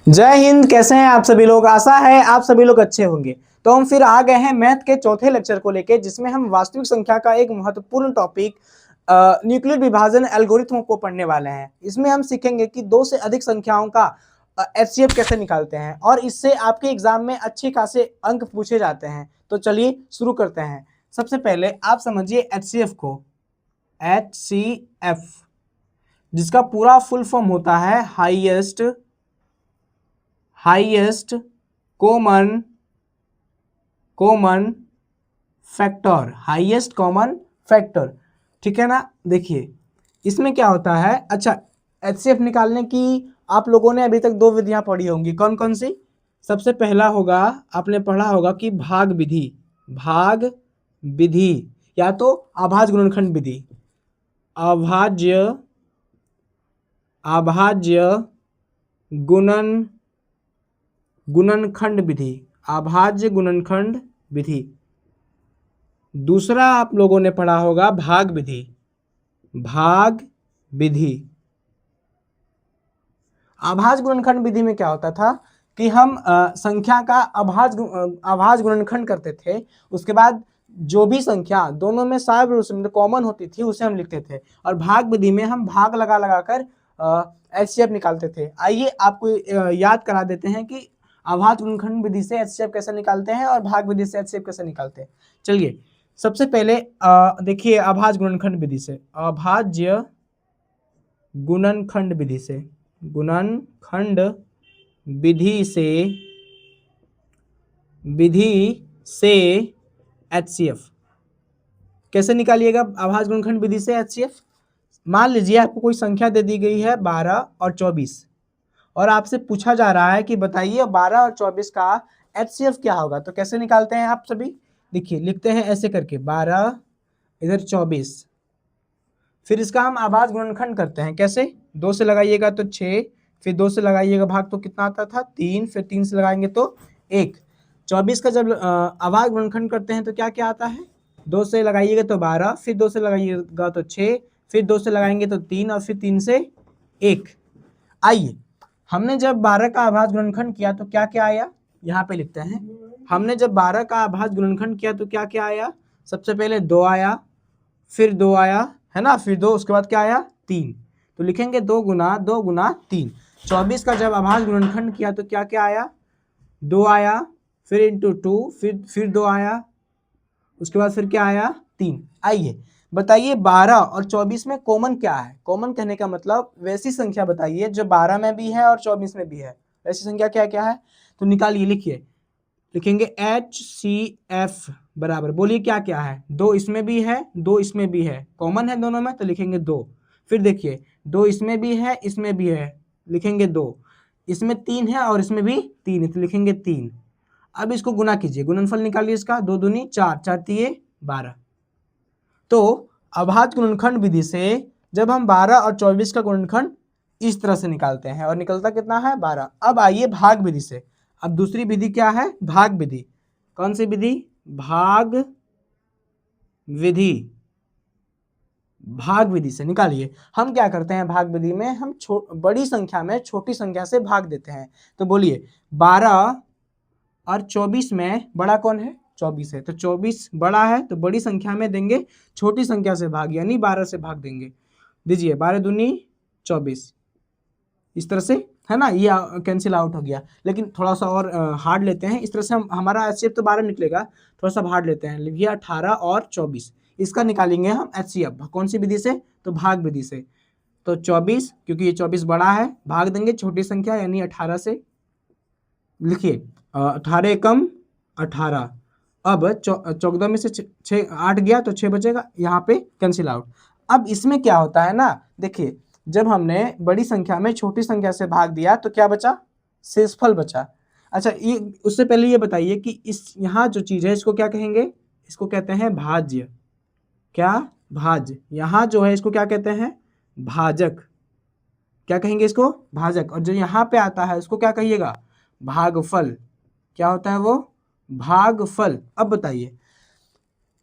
जय हिंद। कैसे हैं आप सभी लोग? आशा है आप सभी लोग अच्छे होंगे। तो हम फिर आ गए हैं मैथ के चौथे लेक्चर को लेके, जिसमें हम वास्तविक संख्या का एक महत्वपूर्ण टॉपिक न्यूक्लियर विभाजन एल्गोरिथम को पढ़ने वाले हैं। इसमें हम सीखेंगे कि दो से अधिक संख्याओं का एचसीएफ कैसे निकालते हैं, और इससे आपके एग्जाम में अच्छे खासे अंक पूछे जाते हैं। तो चलिए शुरू करते हैं। सबसे पहले आप समझिए एचसीएफ को। एचसीएफ जिसका पूरा फुल फॉर्म होता है highest common factor. Highest common factor, ठीक है ना। देखिए इसमें क्या होता है। अच्छा, एचसीएफ निकालने की आप लोगों ने अभी तक दो विधियां पढ़ी होंगी। कौन कौन सी? सबसे पहला होगा, आपने पढ़ा होगा कि भाग विधि या तो अभाज्य गुणनखंड विधि। अभाज्य गुणनखंड विधि। दूसरा आप लोगों ने पढ़ा होगा भाग विधि। अभाज्य गुणनखंड विधि में क्या होता था कि हम संख्या का अभाज्य गुणनखंड करते थे। उसके बाद जो भी संख्या दोनों में सामान्य रूप से कॉमन होती थी उसे हम लिखते थे, और भाग विधि में हम भाग लगा कर एचसीएफ निकालते थे। आइए आपको याद करा देते हैं कि अभाज्य गुणनखंड विधि से एचसीएफ कैसे निकालते हैं और भाग विधि से एचसीएफ कैसे निकालते हैं। चलिए सबसे पहले देखिए अभाज्य गुणनखंड विधि से। अभाज्य गुणनखंड विधि से एचसीएफ कैसे निकालिएगा? अभाज्य गुणनखंड विधि से एचसीएफ, मान लीजिए आपको कोई संख्या दे दी गई है 12 और 24, और आपसे पूछा जा रहा है कि बताइए 12 और 24 का एचसीएफ क्या होगा। तो कैसे निकालते हैं आप सभी? देखिए लिखते हैं ऐसे करके, 12 इधर 24, फिर इसका हम अभाज्य गुणनखंड करते हैं। कैसे? 2 से लगाइएगा तो 6, फिर 2 से लगाइएगा भाग तो कितना आता था 3, फिर 3 से लगाएंगे तो 1। 24 का जब अभाज्य गुणनखंड करते हैं तो क्या क्या आता है? 2 से लगाइएगा तो 12, फिर 2 से लगाइएगा तो 6, फिर 2 से लगाएंगे तो 3, और फिर 3 से 1। आइए हमने जब 12 का अभाज्य गुणनखंड किया तो क्या क्या आया, यहाँ पे लिखते हैं। हमने जब 12 का अभाज्य गुणनखंड किया तो क्या क्या आया? सबसे पहले 2 आया, फिर 2 आया, है ना, फिर 2, उसके बाद क्या आया 3। तो लिखेंगे 2 गुना 3। 24 का जब अभाज्य गुणनखंड किया तो क्या क्या आया? 2 आया, फिर इंटू 2, फिर 2 आया, उसके बाद फिर क्या आया 3। आइए बताइए 12 और 24 में कॉमन क्या है? कॉमन कहने का मतलब वैसी संख्या बताइए जो 12 में भी है और 24 में भी है। वैसी संख्या क्या क्या है? तो निकालिए, लिखेंगे HCF बराबर, बोलिए क्या क्या है? 2 इसमें भी है, 2 इसमें भी है, कॉमन है दोनों में तो लिखेंगे 2। फिर देखिए 2 इसमें भी है, इसमें भी है, लिखेंगे 2। इसमें 3 है और इसमें भी 3 है तो लिखेंगे 3। अब इसको गुना कीजिए, गुणनफल निकालिए इसका। 2 दूनी 4, 4 तिये 12। तो अभाज्य गुणनखंड विधि से जब हम 12 और 24 का गुणनखंड इस तरह से निकालते हैं और निकलता कितना है 12। अब आइए भाग विधि से। अब दूसरी विधि क्या है? भाग विधि। कौन सी विधि? भाग विधि से निकालिए। हम क्या करते हैं भाग विधि में? हम बड़ी संख्या में छोटी संख्या से भाग देते हैं। तो बोलिए 12 और 24 में बड़ा कौन है? 24 है, तो 24 बड़ा है तो बड़ी संख्या में देंगे छोटी संख्या से भाग, यानी 12 से भाग देंगे। दीजिए 12 दूनी 24, इस तरह से, है ना। ये कैंसिल आउट हो गया, लेकिन थोड़ा सा और हार्ड लेते हैं। इस तरह से हमारा एचसीएफ तो 12 निकलेगा, थोड़ा सा हार्ड लेते हैं। लिखिए 18 और 24, इसका निकालेंगे हम एचसीएफ। कौन सी विधि से? तो भाग विधि से। तो 24, क्योंकि ये 24 बड़ा है, भाग देंगे छोटी संख्या यानी 18 से। लिखिए 18 एकम 18। अब 14 में से 6 8 गया तो 6 बचेगा, यहाँ पे कैंसिल आउट। अब इसमें क्या होता है ना, देखिए जब हमने बड़ी संख्या में छोटी संख्या से भाग दिया तो क्या बचा? शेषफल बचा। अच्छा, ये उससे पहले ये बताइए कि इस यहाँ जो चीज है इसको क्या कहेंगे? इसको कहते हैं भाज्य। क्या? भाज्य। यहाँ जो है इसको क्या कहते हैं? भाजक। क्या कहेंगे इसको? भाजक। और जो यहाँ पे आता है उसको क्या कहिएगा? भागफल। क्या होता है वो? भागफल। अब बताइए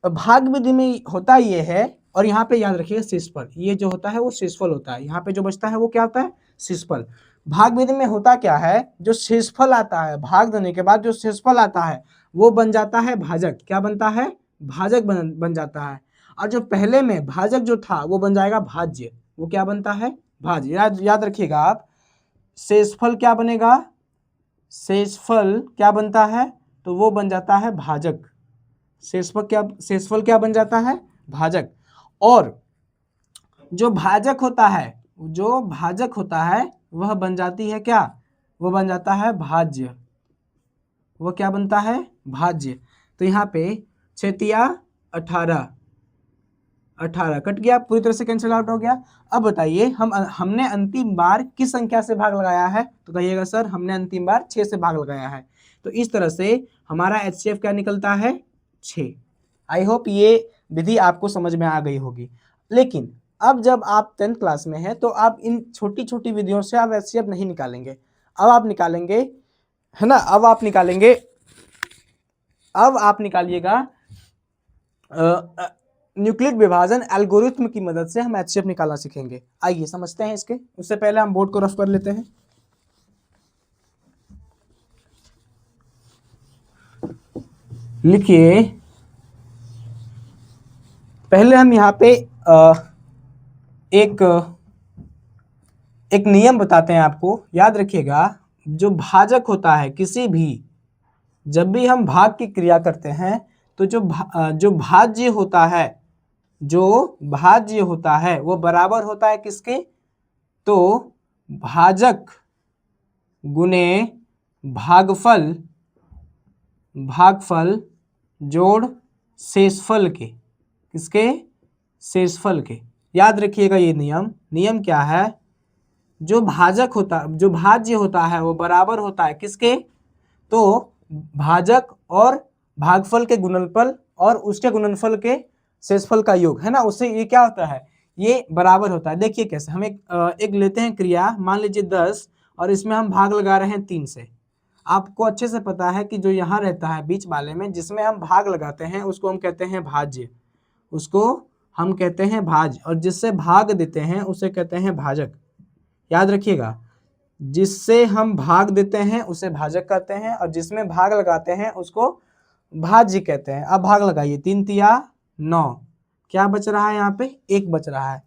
भाग विधि में होता ये है, और यहाँ पे याद रखिएगा शेषफल। ये जो होता है वो शेषफल होता है, यहाँ पे जो बचता है वो क्या होता है? शेषफल। भाग विधि में होता क्या है, जो शेषफल आता है, भाग देने के बाद जो शेषफल आता है वो बन जाता है भाजक। क्या बनता है? भाजक बन जाता है। और जो पहले में भाजक जो था वो बन जाएगा भाज्य। वो क्या बनता है? भाज्य। याद रखिएगा आप, शेषफल क्या बनेगा? शेषफल क्या बनता है? तो वो बन जाता है भाजक। शेषफल क्या बन जाता है? भाजक। और जो भाजक होता है वह बन जाती है क्या? वो बन जाता है भाज्य। वो क्या बनता है? भाज्य। तो यहाँ पे 6 × 18 कट गया, पूरी तरह से कैंसिल आउट हो गया। अब बताइए हमने अंतिम बार किस संख्या से भाग लगाया है? तो कहिएगा सर हमने अंतिम बार 6 से भाग लगाया है। तो इस तरह से हमारा HCF क्या निकलता है? 6। आई होप ये विधि आपको समझ में आ गई होगी। लेकिन अब जब आप 10th क्लास में हैं तो आप इन छोटी छोटी विधियों से आप HCF नहीं निकालेंगे। अब आप निकालेंगे, है ना, अब आप निकालिएगा न्यूक्लिड विभाजन एल्गोरिथ्म की मदद से हम HCF निकालना सीखेंगे। आइए समझते हैं इसके। उससे पहले हम बोर्ड को रफ कर लेते हैं। लिखिए, पहले हम यहाँ पे एक नियम बताते हैं आपको। याद रखिएगा, जो भाजक होता है किसी भी, जब भी हम भाग की क्रिया करते हैं तो जो भाज्य होता है वो बराबर होता है किसके? तो भाजक गुने भागफल जोड़ शेषफल के। किसके? शेषफल के। याद रखिएगा ये नियम क्या है? जो भाज्य होता है वो बराबर होता है किसके? तो भाजक और भागफल के गुणनफल और उसके गुणनफल के शेषफल का योग, है ना, उससे ये क्या होता है? ये बराबर होता है। देखिए कैसे, हम एक लेते हैं क्रिया, मान लीजिए 10, और इसमें हम भाग लगा रहे हैं 3 से। आपको अच्छे से पता है कि जो यहाँ रहता है बीच वाले में, जिसमें हम भाग लगाते हैं उसको हम कहते हैं भाज्य, और जिससे भाग देते हैं उसे कहते हैं भाजक। याद रखिएगा, जिससे हम भाग देते हैं उसे भाजक कहते हैं और जिसमें भाग लगाते हैं उसको भाज्य कहते हैं। अब भाग लगाइए, 3 × 9, क्या बच रहा है? यहाँ पे 1 बच रहा है।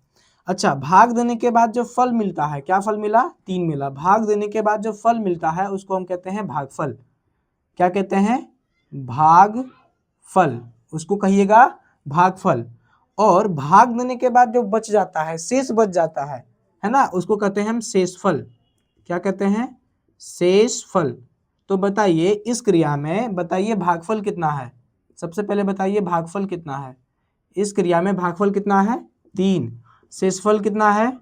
अच्छा, भाग देने के बाद जो फल मिलता है, क्या फल मिला? 3 मिला। भाग देने के बाद जो फल मिलता है उसको हम कहते हैं भागफल। क्या कहते हैं? भागफल। उसको कहिएगा भागफल। और भाग देने के बाद जो बच जाता है, शेष बच जाता है ना, उसको कहते हैं हम शेषफल। क्या कहते हैं? शेषफल। तो बताइए इस क्रिया में, बताइए भागफल कितना है? सबसे पहले बताइए भागफल कितना है? इस क्रिया में भागफल कितना है? 3। शेषफल कितना है?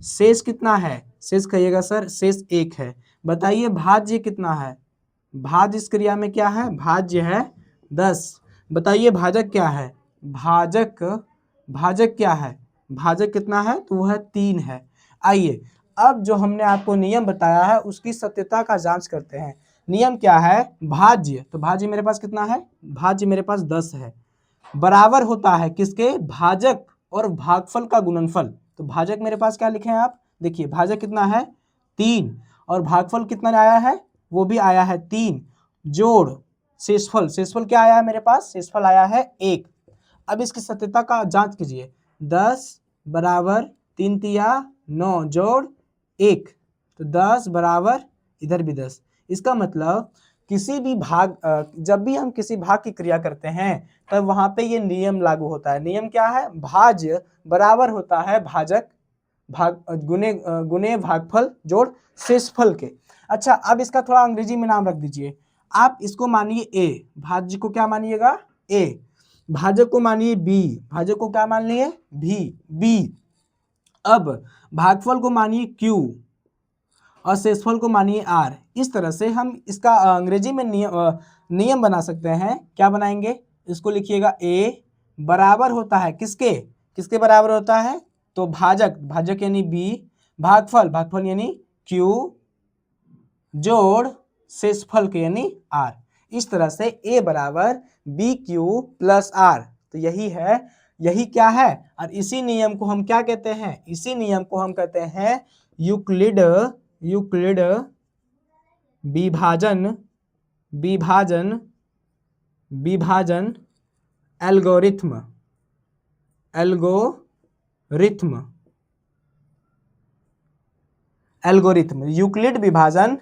शेष कितना है? शेष कहिएगा सर, शेष 1 है। बताइए भाज्य कितना है? भाज्य इस क्रिया में क्या है? भाज्य है 10। बताइए भाजक क्या है? भाजक क्या है? भाजक कितना है? तो वह 3 है। आइए अब जो हमने आपको नियम बताया है उसकी सत्यता का जांच करते हैं। नियम क्या है? भाज्य, तो भाज्य मेरे पास कितना है? भाज्य मेरे पास 10 है। बराबर होता है किसके? भाजक और भागफल का गुणनफल। तो भाजक मेरे पास क्या लिखे हैं आप? देखिए भाजक कितना है? 3, और भागफल कितना आया है? वो भी आया है 3, जोड़ शेषफल क्या आया है मेरे पास? शेषफल आया है 1। अब इसकी सत्यता का जांच कीजिए। 10 बराबर 3 × 9 जोड़ 1, तो 10 बराबर इधर भी 10। इसका मतलब किसी भी भाग, जब भी हम किसी भाग की क्रिया करते हैं तब वहां पे ये नियम लागू होता है। नियम क्या है? भाज्य बराबर होता है भाजक गुने भागफल जोड़ शेषफल के। अच्छा, अब इसका थोड़ा अंग्रेजी में नाम रख दीजिए। आप इसको मानिए ए, भाज्य को क्या मानिएगा? ए। भाजक को मानिए बी, भाजक को क्या मान लिए? बी। अब भागफल को मानिए क्यू और शेषफल को मानिए आर। इस तरह से हम इसका अंग्रेजी में नियम बना सकते हैं। क्या बनाएंगे? इसको लिखिएगा ए बराबर होता है किसके बराबर होता है? तो भाजक यानी बी, भागफल यानी क्यू, जोड़ शेषफल के यानी आर। इस तरह से ए बराबर बी क्यू प्लस आर। तो यही क्या है? और इसी नियम को हम क्या कहते हैं? इसी नियम को हम कहते हैं यूक्लिड यूक्लिड विभाजन विभाजन विभाजन एल्गोरिथ्म एल्गोरिथ्म एल्गोरिथ्म यूक्लिड विभाजन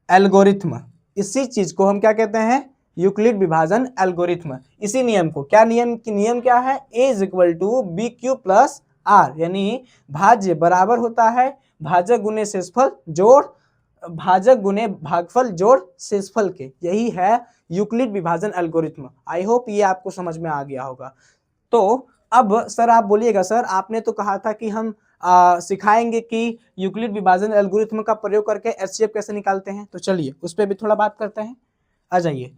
एल्गोरिथ्म, इसी चीज को हम क्या कहते हैं, यूक्लिड विभाजन एल्गोरिथ्म। इसी नियम को, क्या नियम क्या है, a is equal to B Q plus r, यानी भाज्य बराबर होता है भाजक गुने शेषफल जोड़ भाजक गुने भागफल जोड़ शेषफल के, यही है यूक्लिड विभाजन एल्गोरिथ्म। आई होप ये आपको समझ में आ गया होगा। तो अब सर आप बोलिएगा, सर आपने तो कहा था कि हम सिखाएंगे कि यूक्लिड विभाजन एल्गोरिथ्म का प्रयोग करके एचसीएफ कैसे निकालते हैं, तो चलिए उस पर भी थोड़ा बात करते हैं। आ जाइए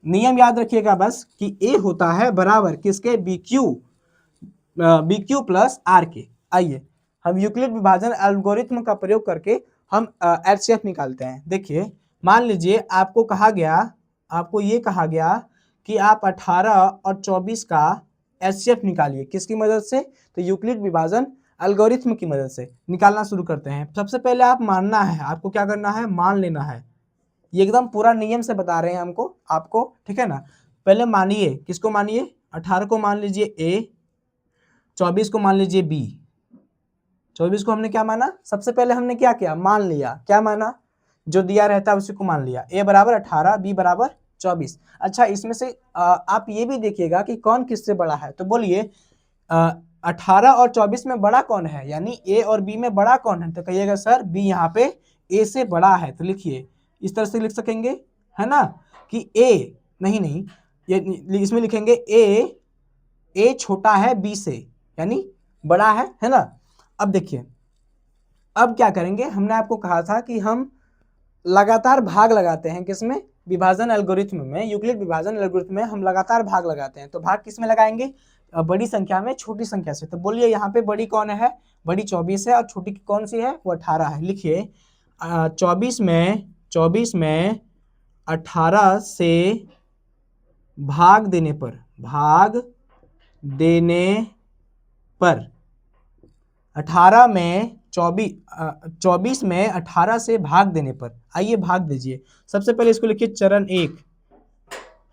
नियम याद रखिएगा बस कि ए होता है बराबर किसके, बी क्यू प्लस आर के। आइए हम यूक्लिड विभाजन एल्गोरिथ्म का प्रयोग करके हम एचसीएफ निकालते हैं। देखिए मान लीजिए आपको कहा गया, आपको ये कहा गया कि आप 18 और 24 का एचसीएफ निकालिए, किसकी मदद से, तो यूक्लिड विभाजन एल्गोरिथ्म की मदद से निकालना शुरू करते हैं। सबसे पहले आप मानना है, आपको क्या करना है, मान लेना है। ये एकदम पूरा नियम से बता रहे हैं हमको आपको, ठीक है ना। पहले मानिए, किसको मानिए, 18 को मान लीजिए ए, 24 को मान लीजिए बी। 24 को हमने क्या माना, सबसे पहले हमने क्या किया, मान लिया, क्या माना, जो दिया रहता है उसी को मान लिया। ए बराबर 18, बी बराबर 24। अच्छा इसमें से आप ये भी देखिएगा कि कौन किससे बड़ा है, तो बोलिए 18 और 24 में बड़ा कौन है, यानी ए और बी में बड़ा कौन है, तो कहिएगा सर बी यहाँ पे ए से बड़ा है। तो लिखिए इस तरह से लिख सकेंगे, है ना, कि ए नहीं ये इसमें लिखेंगे ए छोटा है बी से, यानी बड़ा है ना। अब देखिए अब क्या करेंगे, हमने आपको कहा था कि हम लगातार भाग लगाते हैं, किसमें, विभाजन एल्गोरिथ्म में, यूक्लिड विभाजन एल्गोरिथ्म में हम लगातार भाग लगाते हैं। तो भाग किस में लगाएंगे, बड़ी संख्या में छोटी संख्या से। तो बोलिए यहाँ पे बड़ी कौन है, बड़ी 24 है और छोटी कौन सी है, वो 18 है। लिखिए 24 में 18 से भाग देने पर 18 में 24 में 18 से भाग देने पर, आइए भाग दीजिए। सबसे पहले इसको लिखिए चरण 1,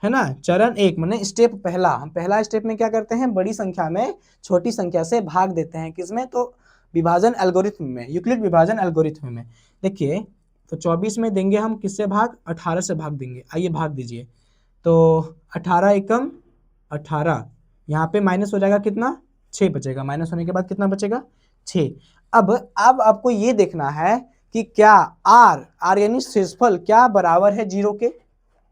है ना, चरण 1 माने स्टेप पहला। हम पहला स्टेप में क्या करते हैं, बड़ी संख्या में छोटी संख्या से भाग देते हैं, किसमें, तो विभाजन एल्गोरिथ्म में, यूक्लिड विभाजन एल्गोरिथ्म में। देखिए तो 24 में देंगे हम किससे भाग, 18 से भाग देंगे। आइए भाग दीजिए, तो 18 एकम 18, यहाँ पे माइनस हो जाएगा, कितना, 6 बचेगा, माइनस होने के बाद कितना बचेगा, 6। अब आपको ये देखना है कि क्या आर यानी शेषफल क्या बराबर है 0 के।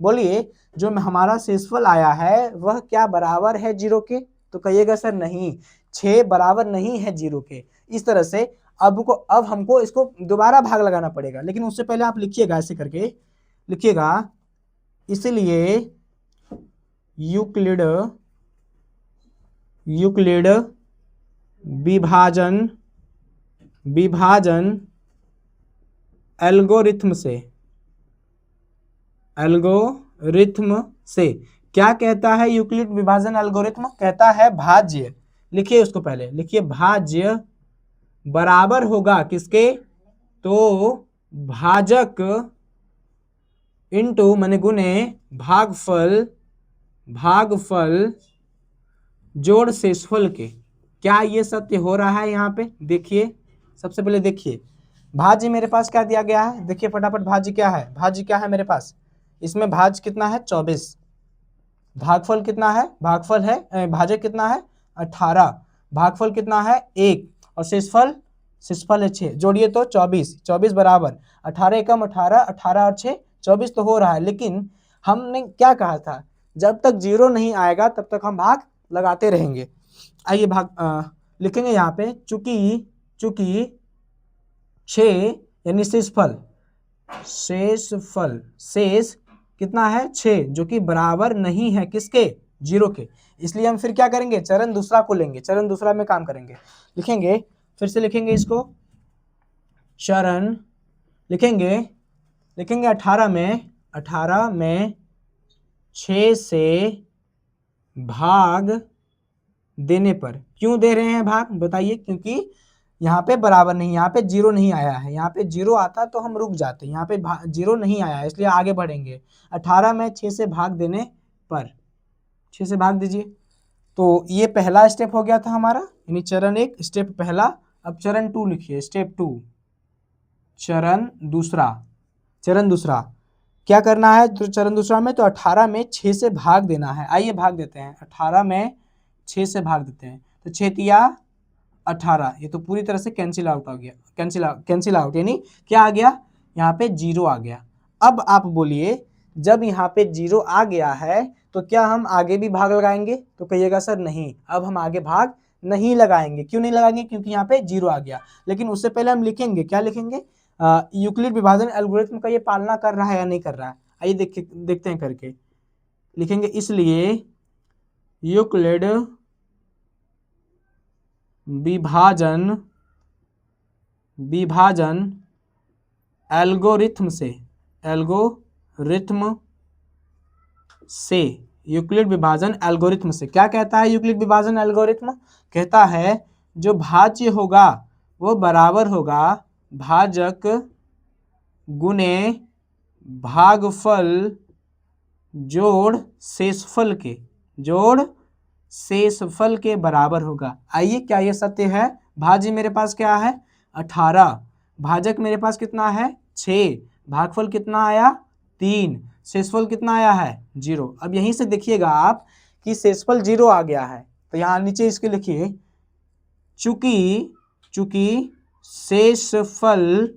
बोलिए जो हमारा शेषफल आया है वह क्या बराबर है 0 के, तो कहिएगा सर नहीं, 6 बराबर नहीं है 0 के। इस तरह से अब हमको इसको दोबारा भाग लगाना पड़ेगा, लेकिन उससे पहले आप लिखिएगा, ऐसे करके लिखिएगा, इसलिए यूक्लिड विभाजन एल्गोरिथ्म से क्या कहता है, यूक्लिड विभाजन एल्गोरिथ्म कहता है भाज्य, लिखिए उसको पहले, लिखिए भाज्य बराबर होगा किसके, तो भाजक इंटू माने गुने भागफल जोड़ शेषफल के। क्या ये सत्य हो रहा है यहाँ पे, देखिए सबसे पहले देखिए भाज्य मेरे पास क्या दिया गया है, देखिए फटाफट भाज्य क्या है मेरे पास, इसमें भाज्य कितना है 24, भागफल कितना है, भाजक कितना है 18, भागफल कितना है 1 और शेषफल है 6, जोड़िए तो 24 बराबर 18 एकम 18 और 6 24 तो हो रहा है। लेकिन हमने क्या कहा था, जब तक 0 नहीं आएगा तब तक हम भाग लगाते रहेंगे। आइए भाग लिखेंगे यहाँ पे, चूंकि 6 यानी शेष कितना है 6, जो कि बराबर नहीं है किसके, 0 के। इसलिए हम फिर क्या करेंगे, चरण दूसरा को लेंगे, चरण दूसरा में काम करेंगे। लिखेंगे, फिर से लिखेंगे इसको, चरण लिखेंगे 18 में 6 से भाग देने पर। क्यों दे रहे हैं भाग, बताइए, क्योंकि यहाँ पे बराबर नहीं, यहाँ पे 0 नहीं आया है। यहाँ पे 0 आता तो हम रुक जाते, यहाँ पे 0 नहीं आया है इसलिए आगे बढ़ेंगे। 18 में 6 से भाग देने पर, 6 से भाग दीजिए। तो ये पहला स्टेप हो गया था हमारा, यानी चरण 1 स्टेप पहला। अब चरण 2 लिखिए, स्टेप 2, चरण दूसरा। चरण दूसरा क्या करना है तो चरण दूसरा में तो 18 में 6 से भाग देना है। आइए भाग देते हैं, 18 में 6 से भाग देते हैं। तो 6 तिया 18, ये तो पूरी तरह से कैंसिल आउट हो गया, कैंसिल आउट यानी क्या आ गया, यहाँ पे 0 आ गया। अब आप बोलिए जब यहाँ पे 0 आ गया है तो क्या हम आगे भी भाग लगाएंगे, तो कहिएगा सर नहीं, अब हम आगे भाग नहीं लगाएंगे। क्यों नहीं लगाएंगे, क्योंकि यहाँ पे 0 आ गया। लेकिन उससे पहले हम लिखेंगे, क्या लिखेंगे, यूक्लिड विभाजन एल्गोरिथम का ये पालना कर रहा है या नहीं कर रहा है। आइए देखते हैं करके। लिखेंगे इसलिए यूक्लिड विभाजन एल्गोरिथम से यूक्लिड विभाजन एल्गोरिथम से क्या कहता है यूक्लिड विभाजन एल्गोरिथम, कहता है जो भाज्य होगा वो बराबर होगा भाजक गुणे भागफल जोड़ शेषफल के बराबर होगा। आइए क्या ये सत्य है, भाज्य मेरे पास क्या है 18, भाजक मेरे पास कितना है 6, भागफल कितना आया 3, शेषफल कितना आया है 0। अब यहीं से देखिएगा आप कि शेषफल 0 आ गया है, तो यहाँ नीचे इसके लिखिए चूंकि शेषफल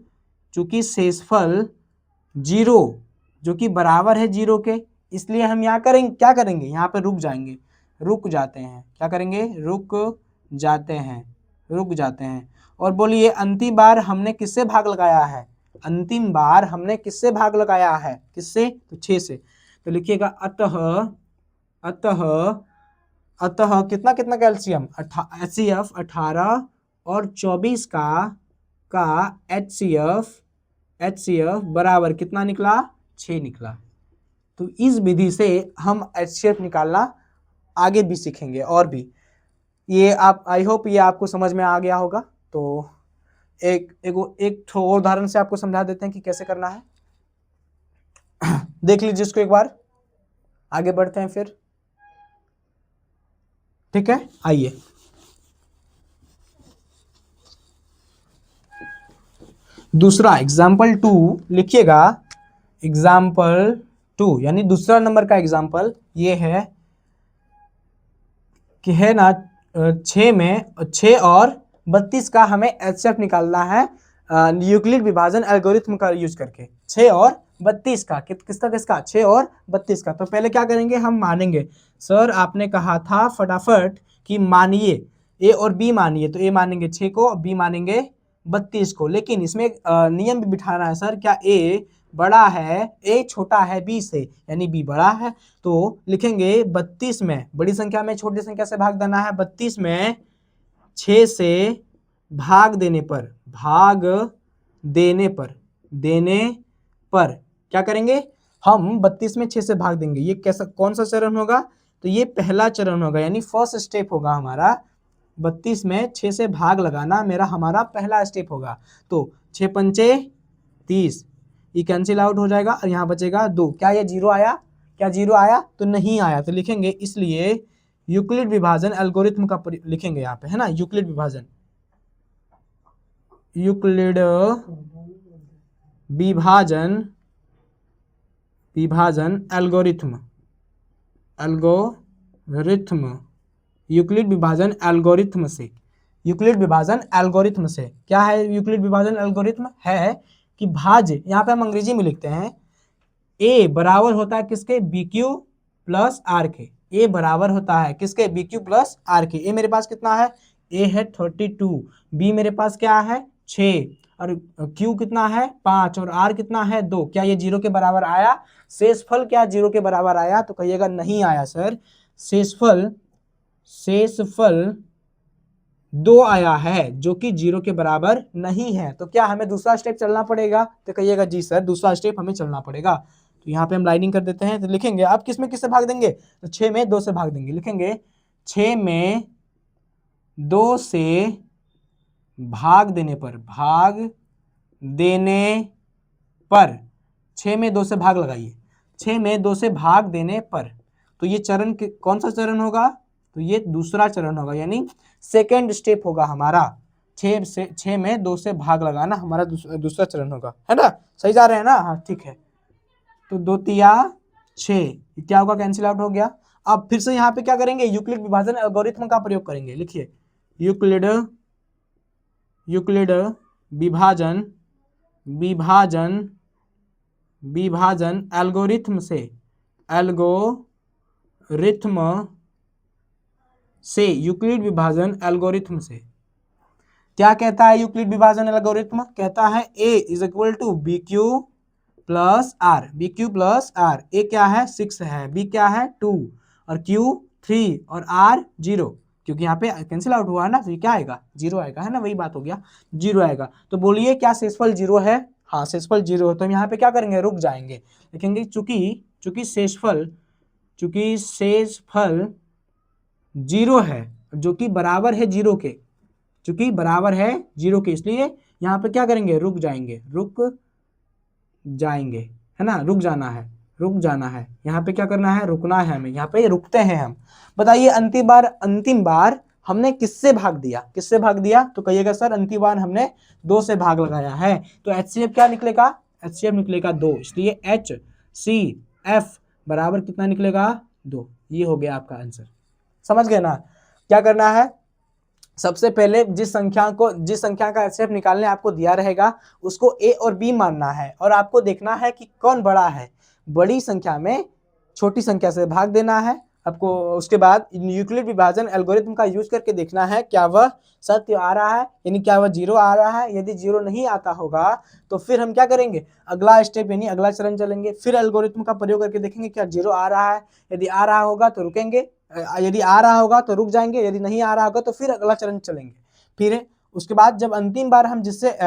0 जो कि बराबर है 0 के, इसलिए हम यहाँ क्या करेंगे, यहाँ पे रुक जाते हैं। क्या करेंगे, रुक जाते हैं। और बोलिए अंतिम बार हमने किससे भाग लगाया है, किससे, तो 6 से। तो लिखिएगा अतः कितना कैल्शियम HCF 18 और 24 का HCF बराबर कितना निकला 6 निकला। तो इस विधि से हम HCF निकालना आगे भी सीखेंगे और भी। ये आप आई होप ये आपको समझ में आ गया होगा। तो एक और उदाहरण से आपको समझा देते हैं कि कैसे करना है। देख लीजिए इसको एक बार, आगे बढ़ते हैं फिर, ठीक है। आइए दूसरा एग्जाम्पल 2 लिखिएगा। एग्जाम्पल 2 यानी दूसरा नंबर का एग्जाम्पल ये है कि है ना 6 और 32 का हमें HCF निकालना है यूक्लिड विभाजन एल्गोरिथम का यूज करके। 6 और 32 का किसका 6 और 32 का। तो पहले क्या करेंगे, हम मानेंगे सर आपने कहा था फटाफट कि मानिए A और B मानिए, तो A मानेंगे 6 को, B मानेंगे 32 को। लेकिन इसमें नियम भी बिठाना है सर, क्या A बड़ा है, A छोटा है B से, यानी B बड़ा है। तो लिखेंगे 32 में बड़ी संख्या में छोटी संख्या से भाग देना है, 32 में 6 से भाग देने पर क्या करेंगे, हम 32 में 6 से भाग देंगे। ये कैसा कौन सा चरण होगा, तो ये पहला चरण होगा, यानी फर्स्ट स्टेप होगा हमारा। 32 में 6 से भाग लगाना हमारा पहला स्टेप होगा। तो 6 पंचे 30, ये कैंसिल आउट हो जाएगा और यहाँ बचेगा 2। क्या ये 0 आया, तो नहीं आया। तो लिखेंगे इसलिए यूक्लिड विभाजन एल्गोरिथम का लिखेंगे यहाँ पे, है ना, यूक्लिड विभाजन एल्गोरिथम यूक्लिड विभाजन एल्गोरिथम से क्या है, यूक्लिड विभाजन एल्गोरिथम है कि भाज्य, यहाँ पे हम अंग्रेजी में लिखते हैं A बराबर होता है किसके, BQ प्लस R के। A बराबर होता है किसके, BQ प्लस R के। A मेरे पास कितना है, A है 32, B मेरे पास क्या है 6 और Q कितना है 5 और R कितना है 2। क्या ये 0 के बराबर आया, शेषफल क्या 0 के बराबर आया, तो कहिएगा नहीं आया सर, शेषफल 2 आया है जो कि 0 के बराबर नहीं है। तो क्या हमें दूसरा स्टेप चलना पड़ेगा, तो कहिएगा जी सर दूसरा स्टेप हमें चलना पड़ेगा। तो यहाँ पे हम लाइनिंग कर देते हैं। तो लिखेंगे अब किस में किससे भाग देंगे, तो 6 में 2 से भाग देंगे। लिखेंगे 6 में 2 से भाग देने पर, भाग देने पर 6 में 2 से भाग लगाइए, 6 में 2 से भाग देने पर, तो ये चरण कौन सा चरण होगा, तो ये दूसरा चरण होगा, यानी सेकेंड स्टेप होगा हमारा। 6 में 2 से भाग लगाना हमारा दूसरा चरण होगा, है ना, सही जा रहे हैं ना, हाँ ठीक है। तो 2 तिया 6, क्या होगा, कैंसिल आउट हो गया। अब फिर से यहाँ पे क्या करेंगे, यूक्लिड विभाजन एल्गोरिथ्म का प्रयोग करेंगे। लिखिए यूक्लिड विभाजन एल्गोरिथ्म से यूक्लिड विभाजन एल्गोरिथ्म से क्या कहता है यूक्लिड विभाजन एल्गोरिथ्म, कहता है a is equal to B Q plus R, B Q plus R. A क्या है 6 है, बी क्या है 2 और क्यू 3 और आर 0, क्योंकि यहाँ पे कैंसिल आउट हुआ है ना, तो ये क्या आएगा 0 आएगा, है ना, वही बात हो गया 0 आएगा। तो बोलिए क्या शेषफल 0 है, हाँ शेषफल 0 है। तो हम यहाँ पे क्या करेंगे, रुक जाएंगे, लिखेंगे चूंकि शेषफल 0 है, जो कि बराबर है 0 के, चूंकि बराबर है 0 के, इसलिए यहाँ पे क्या करेंगे, रुक जाएंगे, है ना, रुक जाना है, यहाँ पे क्या करना है, रुकना है हमें, यहाँ पे रुकते हैं हम। बताइए अंतिम बार हमने किससे भाग दिया, तो कहिएगा सर अंतिम बार हमने 2 से भाग लगाया है, तो HCF क्या निकलेगा, HCF निकलेगा 2, इसलिए HCF बराबर कितना निकलेगा 2। ये हो गया आपका आंसर, समझ गए ना। क्या करना है, सबसे पहले जिस संख्या का HCF निकालने आपको दिया रहेगा उसको A और B मानना है, और आपको देखना है कि कौन बड़ा है, बड़ी संख्या में छोटी संख्या से भाग देना है आपको। उसके बाद यूक्लिड विभाजन एल्गोरिथम का यूज करके देखना है क्या वह सत्य आ रहा है, यानी क्या वह 0 आ रहा है। यदि 0 नहीं आता होगा तो फिर हम क्या करेंगे, अगला स्टेप यानी अगला चरण चलेंगे, फिर एल्गोरिथम का प्रयोग करके देखेंगे क्या 0 आ रहा है। यदि आ रहा होगा तो रुकेंगे, यदि आ रहा होगा तो रुक जाएंगे, यदि नहीं आ रहा होगा तो फिर अगला चरण चलेंगे। फिर उसके बाद जब अंतिम बार हम जिससे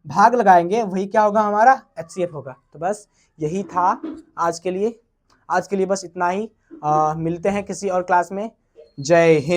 भाग लगाएंगे वही क्या होगा, हमारा HCF होगा। तो बस यही था आज के लिए बस इतना ही। मिलते हैं किसी और क्लास में। जय हिंद।